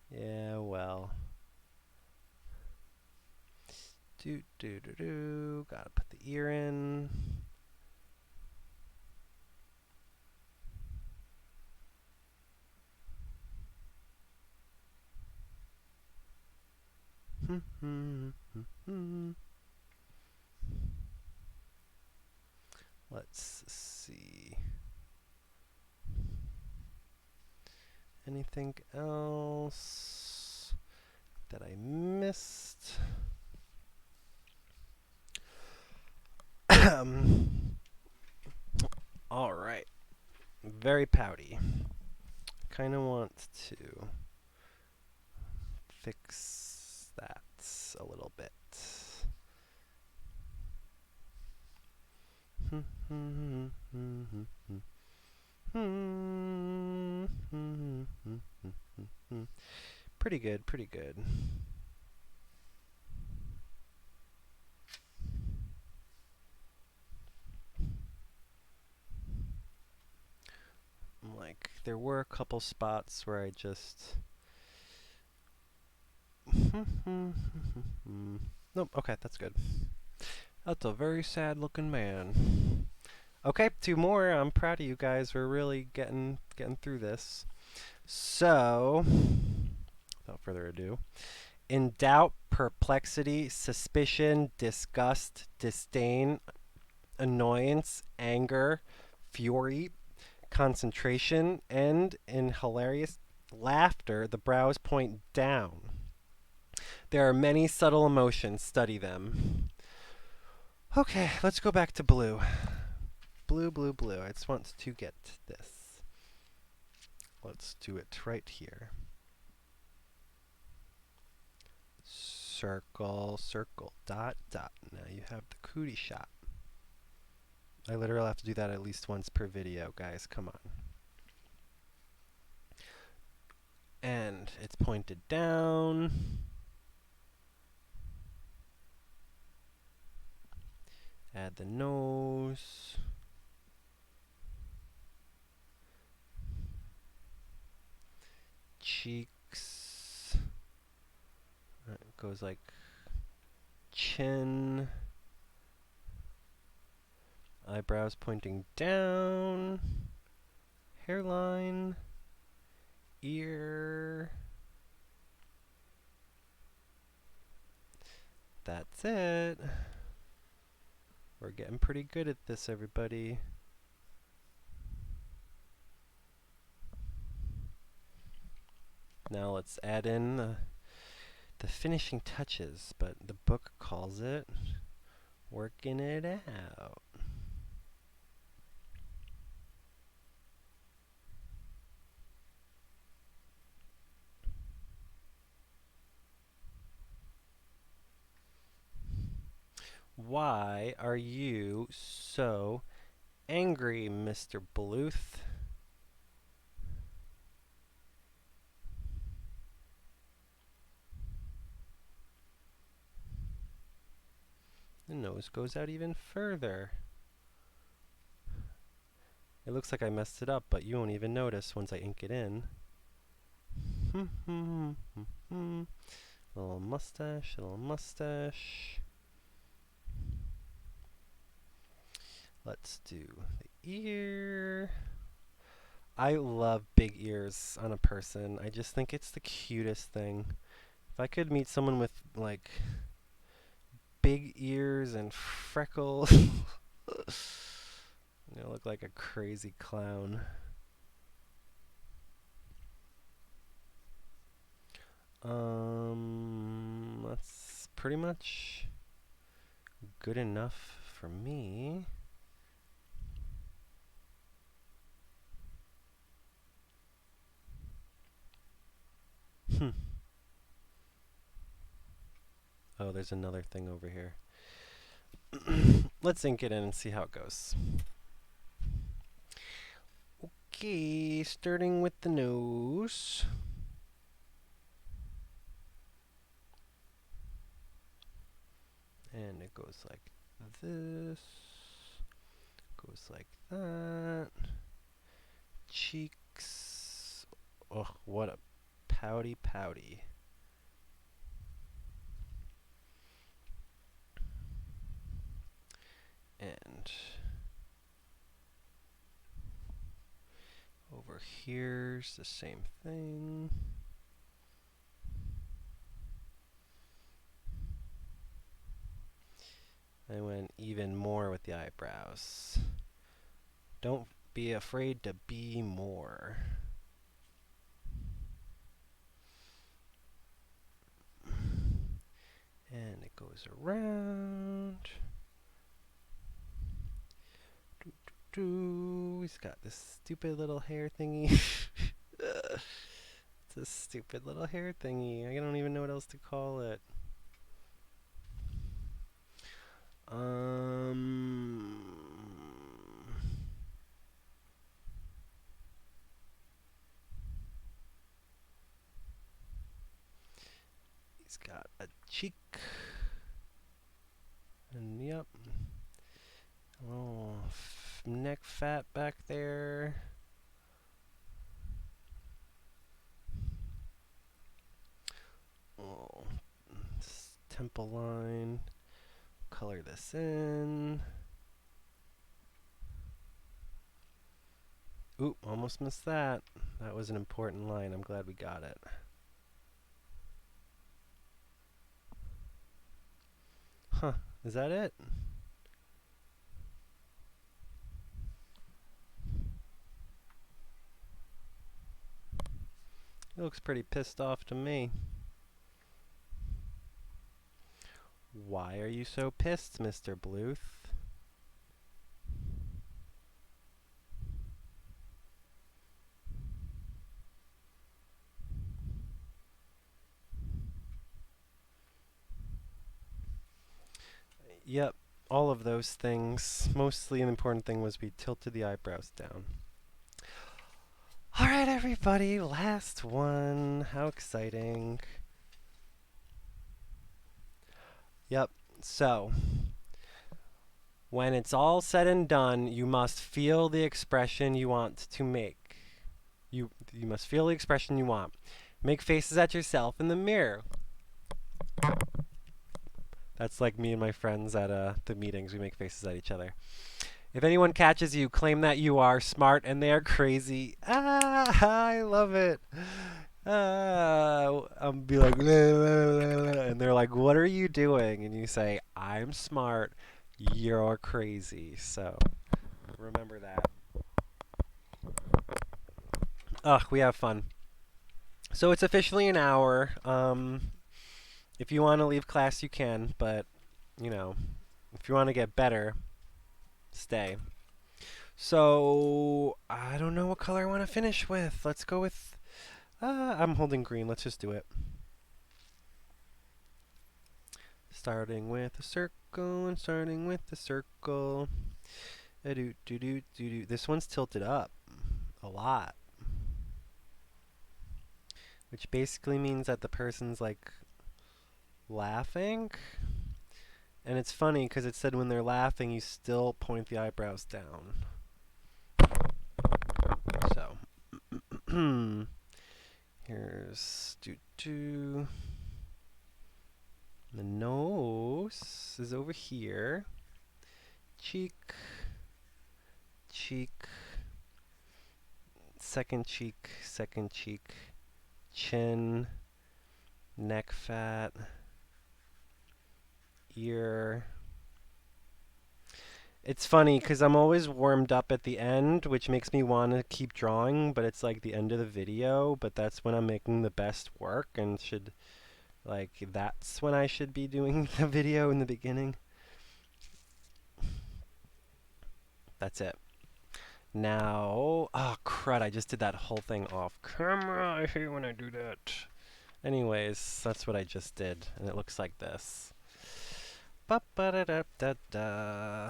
Yeah, well. Do do do do. Gotta put the ear in. Let's see. Anything else that I missed? All right. Very pouty. Kind of want to fix that a little bit. Pretty good, pretty good. there were a couple spots where I just... Nope, okay, that's good. That's a very sad looking man. Okay, 2 more. I'm proud of you guys. We're really getting through this. So, without further ado, in doubt, perplexity, suspicion, disgust, disdain, annoyance, anger, fury, concentration, and in hilarious laughter, the brows point down. There are many subtle emotions. Study them. Okay, let's go back to blue. Blue, blue, blue. I just want to get this. Let's do it right here. Circle, circle, dot, dot. Now you have the cootie shot. I literally have to do that at least once per video, guys. Come on. And it's pointed down. Add the nose. Cheeks. It goes like chin. Eyebrows pointing down. Hairline. Ear. That's it. We're getting pretty good at this, everybody. Now let's add in the finishing touches, but the book calls it working it out. Why are you so angry, Mr. Bluth? The nose goes out even further. It looks like I messed it up, but you won't even notice once I ink it in. Little mustache, little mustache. Let's do the ear. I love big ears on a person. I just think it's the cutest thing. If I could meet someone with, like, big ears and freckles, I look like a crazy clown. That's pretty much good enough for me. Oh, there's another thing over here. Let's ink it in and see how it goes. Okay, starting with the nose. And it goes like this. Goes like that. Cheeks. Oh, what a pouty pouty. And over here's the same thing. I went even more with the eyebrows. Don't be afraid to be more. And it goes around. He's got this stupid little hair thingy. It's a stupid little hair thingy. I don't even know what else to call it. He's got a cheek. And yep. A little neck fat back there. temple line. Color this in. Oop, almost missed that. That was an important line. I'm glad we got it. Huh, is that it? It looks pretty pissed off to me. Why are you so pissed, Mr. Bluth? Yep, all of those things. Mostly the important thing was we tilted the eyebrows down. Alright, everybody, last one. How exciting. Yep, so when it's all said and done, you must feel the expression you want to make. You must feel the expression you want. Make faces at yourself in the mirror. That's like me and my friends at the meetings. We make faces at each other. If anyone catches you, claim that you are smart and they are crazy. Ah, I love it. I'll be like, and they're like, what are you doing? And you say, I'm smart, you're crazy. So remember that. Ugh, we have fun. So it's officially an hour. If you want to leave class, you can, but, you know, if you want to get better, stay. So, I don't know what color I want to finish with. Let's go with, I'm holding green. Let's just do it. Starting with a circle and starting with a circle. This one's tilted up a lot, which basically means that the person's like laughing. And it's funny because it said when they're laughing, you still point the eyebrows down. So, here's the nose is over here. Cheek, cheek, second cheek, chin, neck fat, ear. It's funny because I'm always warmed up at the end, which makes me want to keep drawing, but it's like the end of the video, but that's when I'm making the best work and should, like, that's when I should be doing the video in the beginning. That's it. Now, oh crud, I just did that whole thing off camera. I hate when I do that. Anyways, that's what I just did, and it looks like this. Ba-ba-da-da-da-da.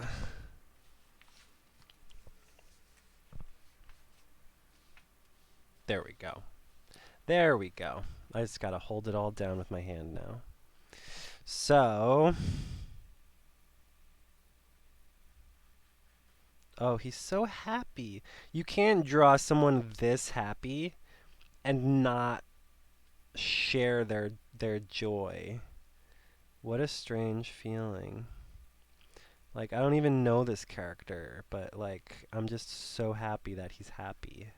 There we go. There we go. I just gotta hold it all down with my hand now. So, oh, he's so happy. You can't draw someone this happy and not share their joy. What a strange feeling. Like, I don't even know this character, but like, I'm just so happy that he's happy.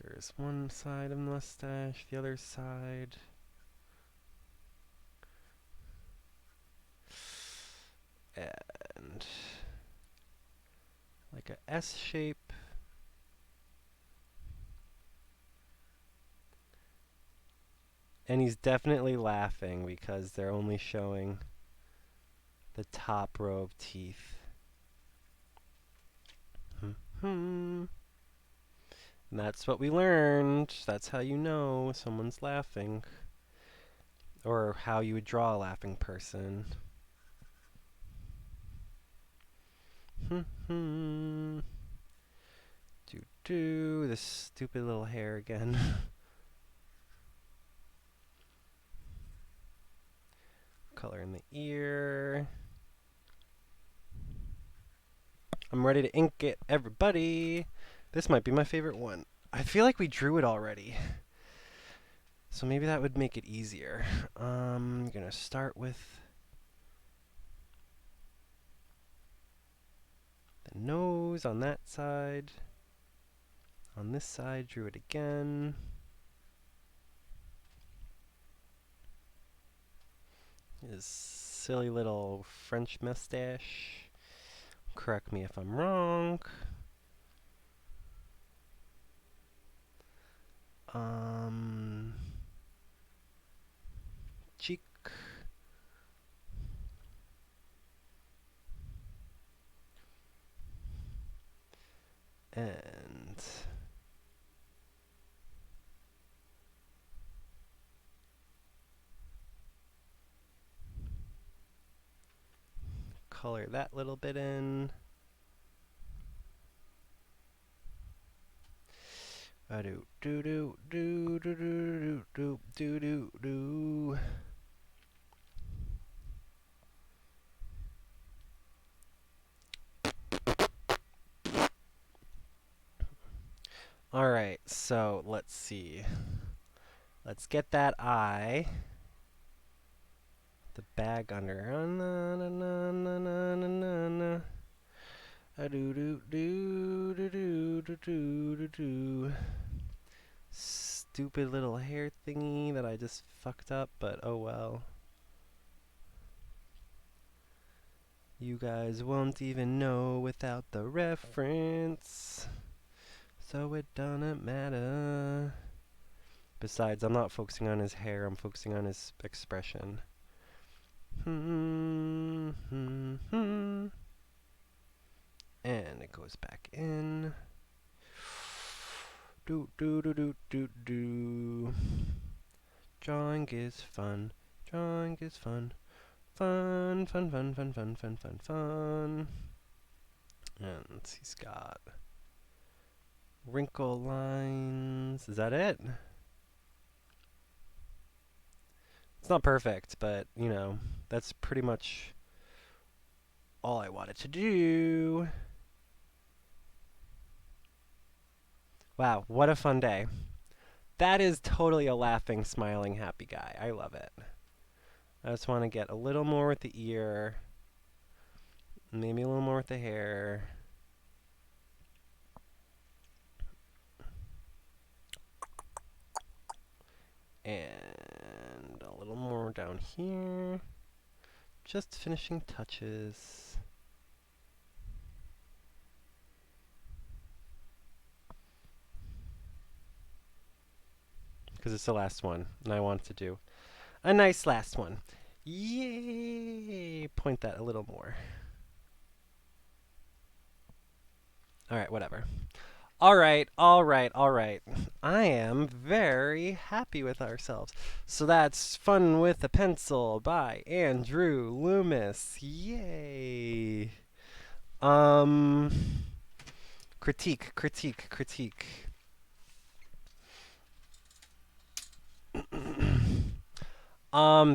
Here's one side of the mustache, the other side. And like a S shape. And he's definitely laughing because they're only showing the top row of teeth. And that's what we learned. That's how you know someone's laughing. Or how you would draw a laughing person. This stupid little hair again. Color in the ear. I'm ready to ink it, everybody. This might be my favorite one. I feel like we drew it already. So maybe that would make it easier. I'm gonna start with the nose on that side. On this side, drew it again. His silly little French mustache. Correct me if I'm wrong. Cheek. And color that little bit in. Do do do do do do do do do do. All right, so let's see. Let's get that eye. The bag under. Do do do do do do do do. Stupid little hair thingy that I just fucked up, but oh well. You guys won't even know without the reference, so it doesn't matter. Besides, I'm not focusing on his hair, I'm focusing on his expression. And it goes back in. Do do do do do do. Drawing is fun. Drawing is fun. Fun, fun, fun, fun, fun, fun, fun, fun. And he's got wrinkle lines. Is that it? It's not perfect, but, you know, that's pretty much all I wanted to do. Wow, what a fun day. That is totally a laughing, smiling, happy guy. I love it. I just want to get a little more with the ear. Maybe a little more with the hair. And a little more down here. Just finishing touches. Because it's the last one, and I want to do a nice last one. Yay! Point that a little more. Alright, whatever. Alright. I am very happy with ourselves. So that's Fun with a Pencil by Andrew Loomis. Yay! Critique.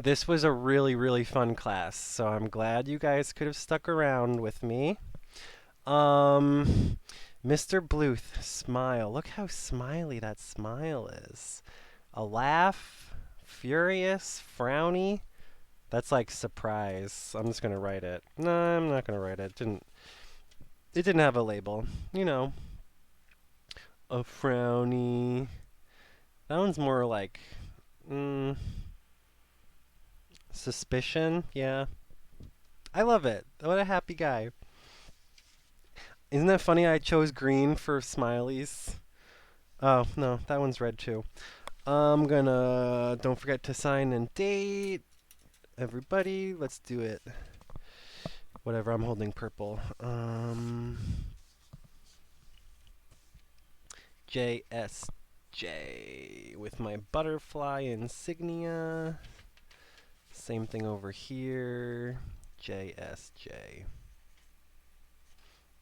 This was a really, really fun class, so I'm glad you guys could have stuck around with me. Mr. Bluth, smile. Look how smiley that smile is. A laugh, furious, frowny. That's like surprise. I'm just gonna write it. No, I'm not gonna write it. It didn't have a label. You know, a frowny. That one's more like suspicion. Yeah, I love it. What a happy guy. Isn't that funny? I chose green for smileys. Oh, no, that one's red too. I'm gonna, don't forget to sign and date. Everybody, let's do it. Whatever, I'm holding purple. JSJ with my butterfly insignia. Same thing over here. JSJ.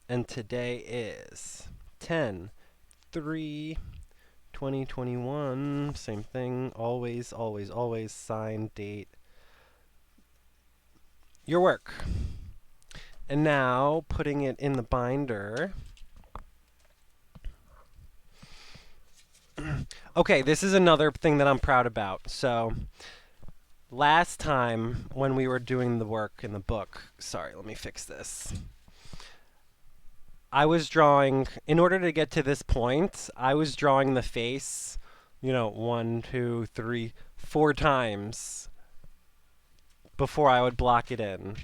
And today is 10/3/2021. Same thing. Always sign, date, your work. And now putting it in the binder. Okay, this is another thing that I'm proud about. So, last time when we were doing the work in the book, sorry, let me fix this. I was drawing, in order to get to this point, I was drawing the face, one, two, three, 4 times before I would block it in.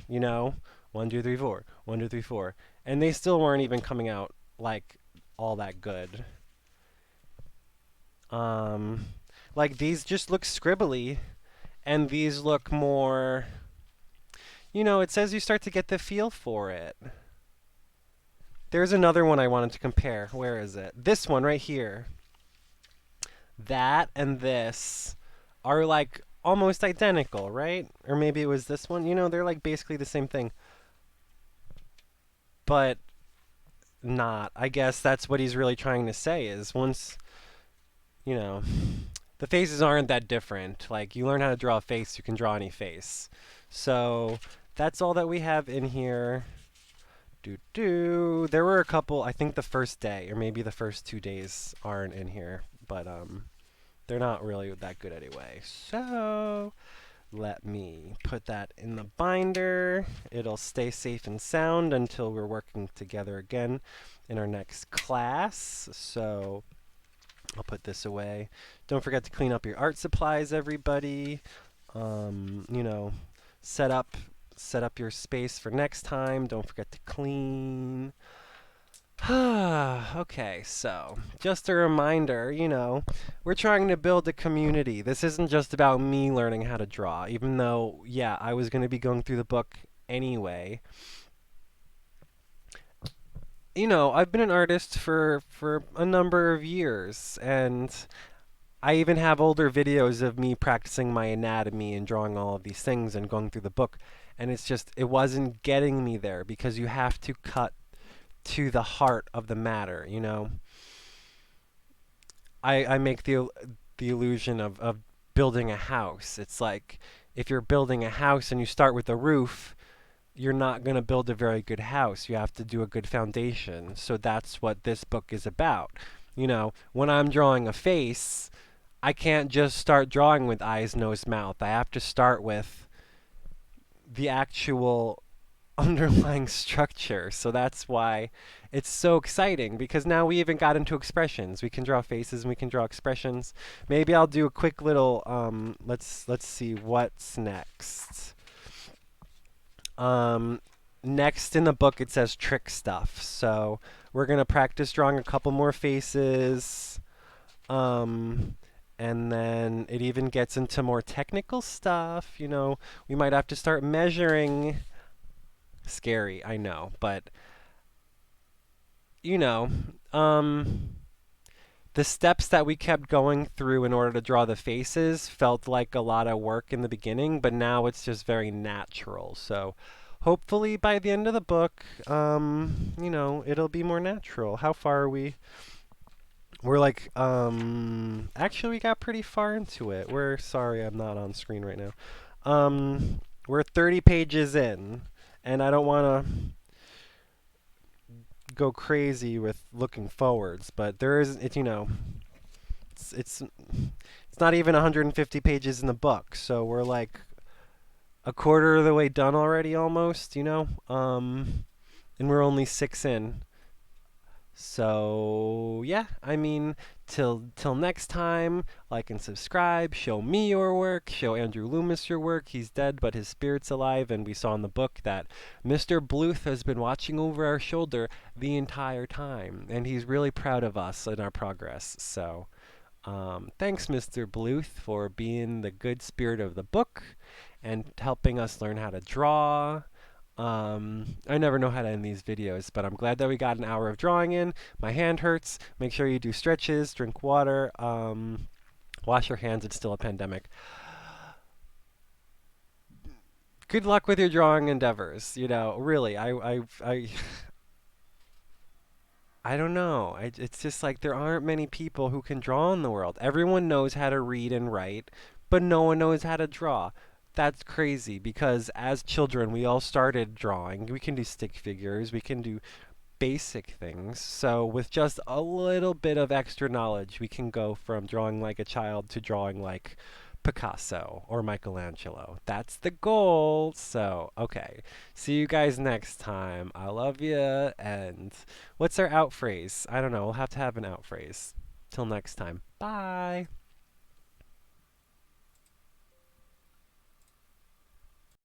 One, two, three, four, one, two, three, four. And they still weren't even coming out like all that good. Um, like these just look scribbly, and these look more, it says you start to get the feel for it. There's another one I wanted to compare. Where is it? This one right here. That and this are like almost identical, right? Or maybe it was this one. They're like basically the same thing. But not. I guess that's what he's really trying to say is once, you know, the faces aren't that different. Like you learn how to draw a face, you can draw any face. So that's all that we have in here. There were a couple, I think the first day, or maybe the first 2 days aren't in here, but they're not really that good anyway. So let me put that in the binder. It'll stay safe and sound until we're working together again in our next class. So I'll put this away. Don't forget to clean up your art supplies, everybody. You know, set up your space for next time. Don't forget to clean. Okay, so just a reminder, we're trying to build a community. This isn't just about me learning how to draw, even though, yeah, I was going to be going through the book anyway. I've been an artist for a number of years, and I even have older videos of me practicing my anatomy and drawing all of these things and going through the book, and it wasn't getting me there because you have to cut to the heart of the matter. I make the illusion of building a house. It's like if you're building a house and you start with a roof, you're not going to build a very good house. You have to do a good foundation. So that's what this book is about. When I'm drawing a face, I can't just start drawing with eyes, nose, mouth. I have to start with the actual underlying structure. So that's why it's so exciting because now we even got into expressions. We can draw faces and we can draw expressions. Maybe I'll do a quick little let's see what's next. Next in the book it says trick stuff. So we're going to practice drawing a couple more faces. And then it even gets into more technical stuff. We might have to start measuring. Scary, I know, but you know, the steps that we kept going through in order to draw the faces felt like a lot of work in the beginning, but now it's just very natural. So hopefully by the end of the book, it'll be more natural. How far are we? We're like, actually we got pretty far into it. Sorry, I'm not on screen right now. We're 30 pages in, and I don't want to go crazy with looking forwards, but there is, it's not even 150 pages in the book, so we're like a quarter of the way done already almost. And we're only 6 in. So yeah, I mean, till next time, like and subscribe. Show me your work. Show Andrew Loomis your work. He's dead, but his spirit's alive. And we saw in the book that Mr. Bluth has been watching over our shoulder the entire time, and he's really proud of us and our progress. So thanks, Mr. Bluth, for being the good spirit of the book and helping us learn how to draw. I never know how to end these videos, but I'm glad that we got an hour of drawing in. My hand hurts. Make sure you do stretches, drink water, wash your hands. It's still a pandemic. Good luck with your drawing endeavors. Really, I don't know. It's just like there aren't many people who can draw in the world. Everyone knows how to read and write, but no one knows how to draw. That's crazy because as children, we all started drawing. We can do stick figures. We can do basic things. So with just a little bit of extra knowledge, we can go from drawing like a child to drawing like Picasso or Michelangelo. That's the goal. So, okay. See you guys next time. I love you. And what's our out phrase? I don't know. We'll have to have an out phrase. Till next time. Bye.